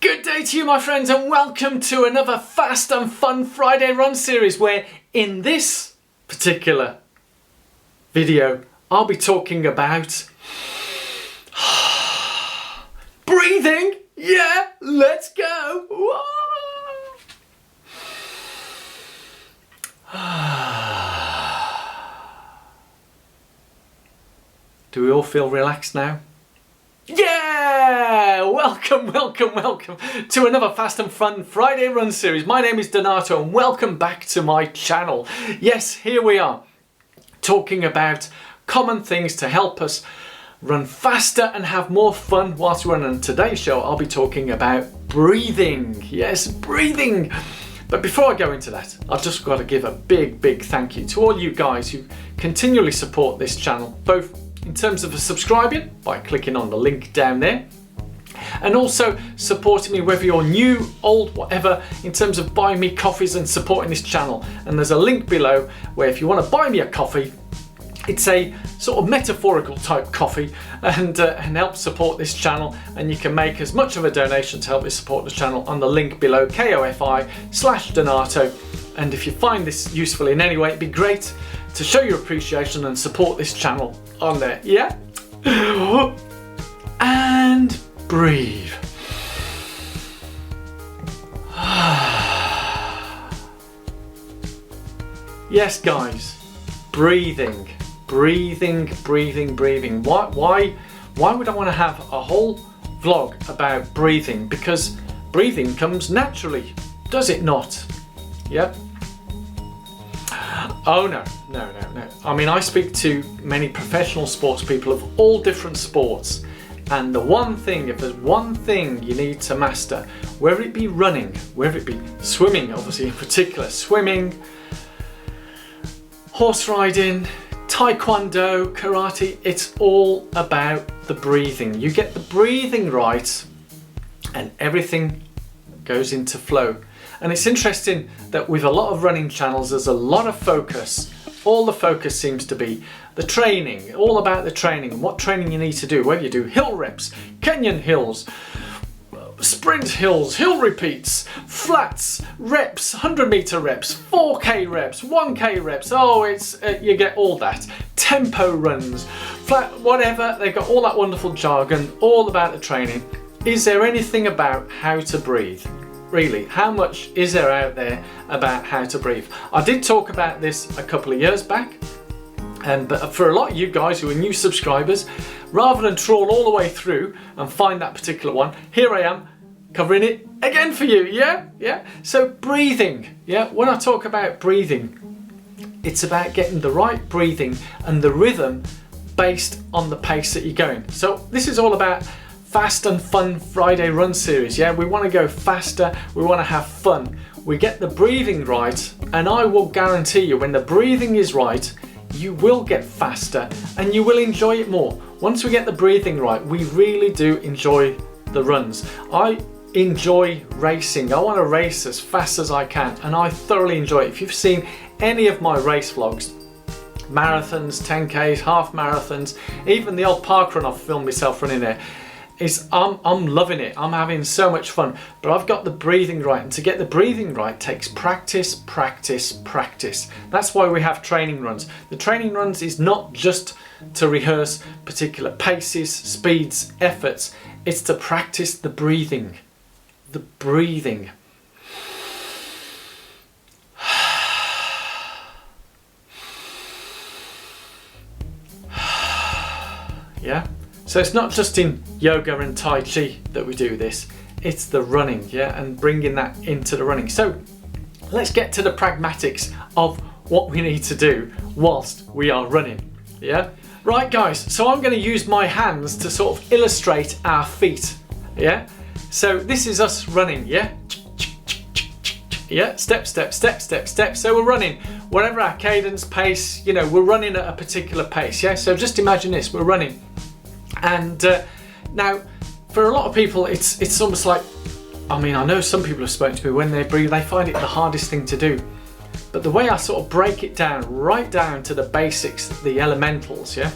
Good day to you, my friends, and welcome to another fast and fun Friday run series where in this particular video I'll be talking about breathing. Yeah, let's go. Do we all feel relaxed now? Yeah! Welcome to another fast and fun Friday run series. My name is Donato and welcome back to my channel. Yes, here we are talking about common things to help us run faster and have more fun whilst we run. On today's show I'll be talking about breathing. Yes, breathing. But before I go into that, I've just got to give a big thank you to all you guys who continually support this channel, both in terms of subscribing by clicking on the link down there, and also supporting me whether you're new, old, whatever, in terms of buying me coffees and supporting this channel. And there's a link below where if you want to buy me a coffee, it's a sort of metaphorical type coffee and help support this channel, and you can make as much of a donation to help me support the channel on the link below, kofi/Donato. And if you find this useful in any way, it'd be great to show your appreciation and support this channel on there. Yeah? And breathe. Yes, guys, breathing. Why would I want to have a whole vlog about breathing? Because breathing comes naturally, does it not? Yep. Oh no. I mean, I speak to many professional sports people of all different sports, and the one thing, if there's one thing you need to master, whether it be running, whether it be swimming, obviously in particular, swimming, horse riding, taekwondo, karate, it's all about the breathing. You get the breathing right and everything goes into flow. And it's interesting that with a lot of running channels, there's a lot of focus. All the focus seems to be the training, all about the training, what training you need to do, whether you do hill reps, Kenyan hills, sprint hills, hill repeats, flats, reps, 100-meter reps, 4K reps, 1K reps. Oh, it's you get all that. Tempo runs, flat, whatever. They've got all that wonderful jargon, all about the training. Is there anything about how to breathe? Really, how much is there out there about how to breathe? I did talk about this a couple of years back, but for a lot of you guys who are new subscribers, rather than trawl all the way through and find that particular one, here I am covering it again for you. Yeah. So breathing. Yeah, when I talk about breathing, it's about getting the right breathing and the rhythm based on the pace that you're going. So this is all about fast and fun Friday run series. Yeah, we want to go faster, we want to have fun. We get the breathing right, and I will guarantee you when the breathing is right, you will get faster and you will enjoy it more. Once we get the breathing right, we really do enjoy the runs. I enjoy racing. I want to race as fast as I can, and I thoroughly enjoy it. If you've seen any of my race vlogs, marathons, 10Ks, half marathons, even the old park run I've filmed myself running there, I'm loving it. I'm having so much fun, but I've got the breathing right, and to get the breathing right takes practice. That's why we have training runs. The training runs is not just to rehearse particular paces, speeds, efforts. It's to practice the breathing. Yeah. So it's not just in yoga and Tai Chi that we do this, it's the running, yeah, and bringing that into the running. So let's get to the pragmatics of what we need to do whilst we are running, yeah? Right guys, so I'm going to use my hands to sort of illustrate our feet, yeah? So this is us running, yeah? Yeah, step. So we're running, whatever our cadence, pace, you know, we're running at a particular pace, yeah? So just imagine this, we're running. And now, for a lot of people, it's almost like, I mean, I know some people have spoken to me, when they breathe, they find it the hardest thing to do. But the way I sort of break it down, right down to the basics, the elementals, yeah,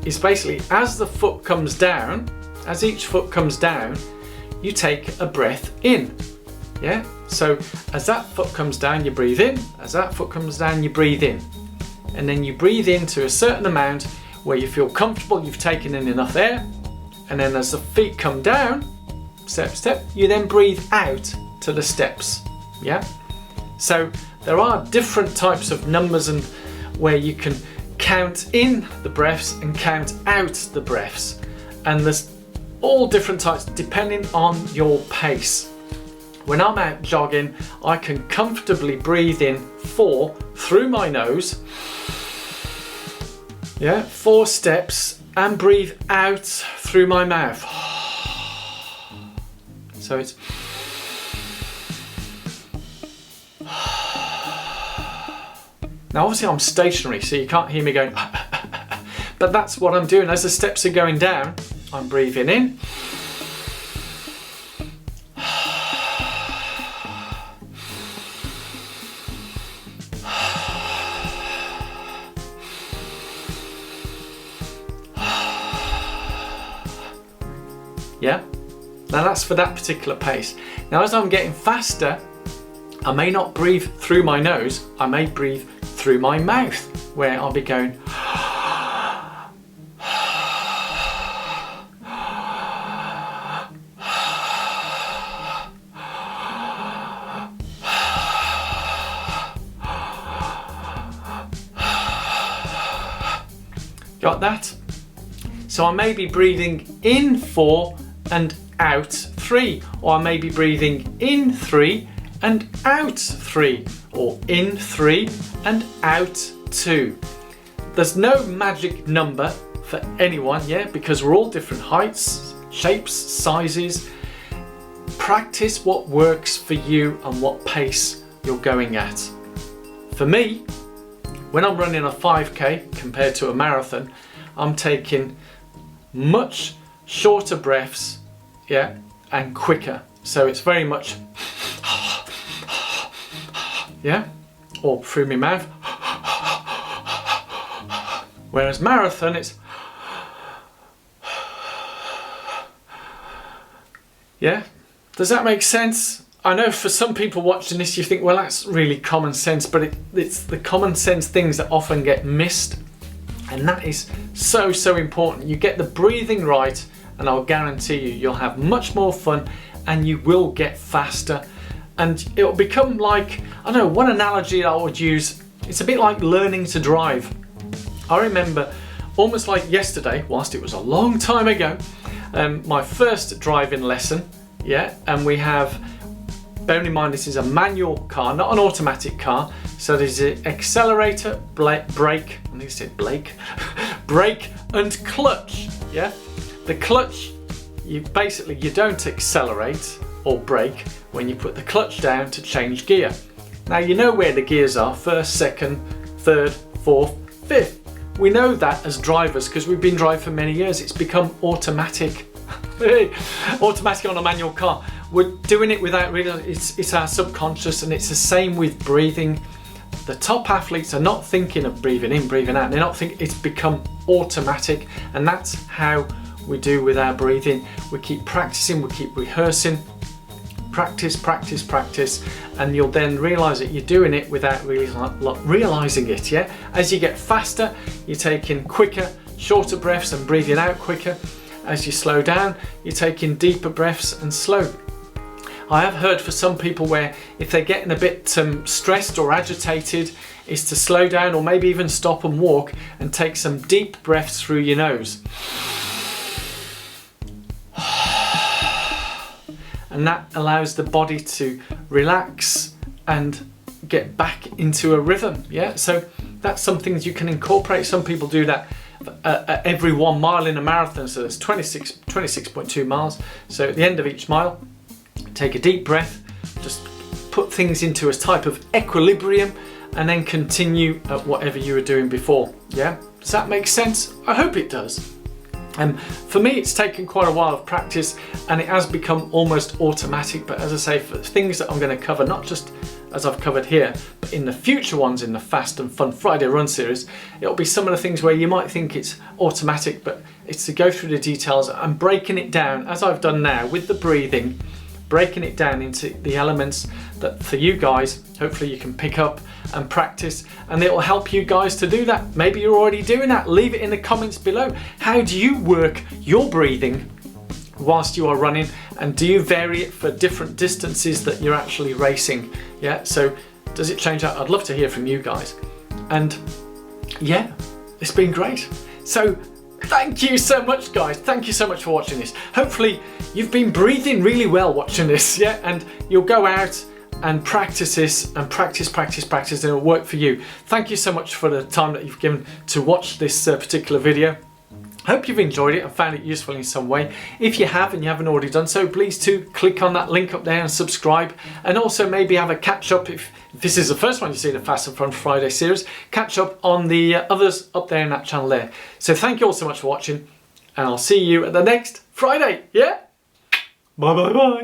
is basically as the foot comes down, as each foot comes down, you take a breath in. Yeah, so as that foot comes down, you breathe in. As that foot comes down, you breathe in. And then you breathe into a certain amount where you feel comfortable, you've taken in enough air. And then as the feet come down, step, step, you then breathe out to the steps. Yeah, so there are different types of numbers and where you can count in the breaths and count out the breaths. And there's all different types depending on your pace. When I'm out jogging, I can comfortably breathe in 4 through my nose. Yeah, 4 steps, and breathe out through my mouth. So it's now obviously I'm stationary, so you can't hear me going but that's what I'm doing. As the steps are going down, I'm breathing in. Yeah, now that's for that particular pace. Now as I'm getting faster, I may not breathe through my nose, I may breathe through my mouth, where I'll be going got that? So I may be breathing in 4 and out 3, or I may be breathing in 3 and out 3, or in 3 and out 2. There's no magic number for anyone, yeah, because we're all different heights, shapes, sizes. Practice what works for you and what pace you're going at. For me, when I'm running a 5k compared to a marathon, I'm taking much shorter breaths, yeah, and quicker. So it's very much yeah, or through my mouth. Whereas marathon, it's yeah. Does that make sense? I know for some people watching this, you think, well, that's really common sense, but it's the common sense things that often get missed. And that is so, so important. You get the breathing right, and I'll guarantee you, you'll have much more fun and you will get faster. And it'll become like, I don't know, one analogy I would use, it's a bit like learning to drive. I remember almost like yesterday, whilst it was a long time ago, my first driving lesson, yeah, and we have, bearing in mind this is a manual car, not an automatic car, so there's an accelerator, brake, I think I said Blake, brake and clutch, yeah? The clutch, you don't accelerate or brake when you put the clutch down to change gear. Now you know where the gears are, first, second, third, fourth, fifth. We know that as drivers because we've been driving for many years. It's become automatic. Automatic on a manual car. We're doing it without realizing. It's our subconscious, and it's the same with breathing. The top athletes are not thinking of breathing in, breathing out. They're not thinking, it's become automatic, and that's how we do with our breathing. We keep practicing, we keep rehearsing, practice, practice, practice, and you'll then realize that you're doing it without really realizing it, yeah? As you get faster, you're taking quicker, shorter breaths and breathing out quicker. As you slow down, you're taking deeper breaths and slow. I have heard for some people where if they're getting a bit stressed or agitated, is to slow down or maybe even stop and walk and take some deep breaths through your nose. And that allows the body to relax and get back into a rhythm, yeah? So that's some things you can incorporate. Some people do that every 1 mile in a marathon, so there's 26.2 miles. So at the end of each mile, take a deep breath, just put things into a type of equilibrium, and then continue at whatever you were doing before, yeah? Does that make sense? I hope it does. For me, it's taken quite a while of practice, and it has become almost automatic, but as I say, for things that I'm going to cover, not just as I've covered here, but in the future ones, in the Fast and Fun Friday Run series, it'll be some of the things where you might think it's automatic, but it's to go through the details and breaking it down, as I've done now with the breathing, breaking it down into the elements that for you guys, hopefully you can pick up and practice, and it will help you guys to do that. Maybe you're already doing that. Leave it in the comments below. How do you work your breathing whilst you are running, and do you vary it for different distances that you're actually racing? Yeah, so does it change out? I'd love to hear from you guys. And yeah, it's been great. So thank you so much, guys. Thank you so much for watching this. Hopefully you've been breathing really well watching this, yeah, and you'll go out and practice this and practice and it'll work for you. Thank you so much for the time that you've given to watch this particular video. Hope you've enjoyed it and found it useful in some way. If you have and you haven't already done so, please do click on that link up there and subscribe, and also maybe have a catch up if this is the first one you see the Fast and Fun Friday series. Catch up on the others up there in that channel there. So thank you all so much for watching, and I'll see you at the next Friday. Yeah? Bye bye bye.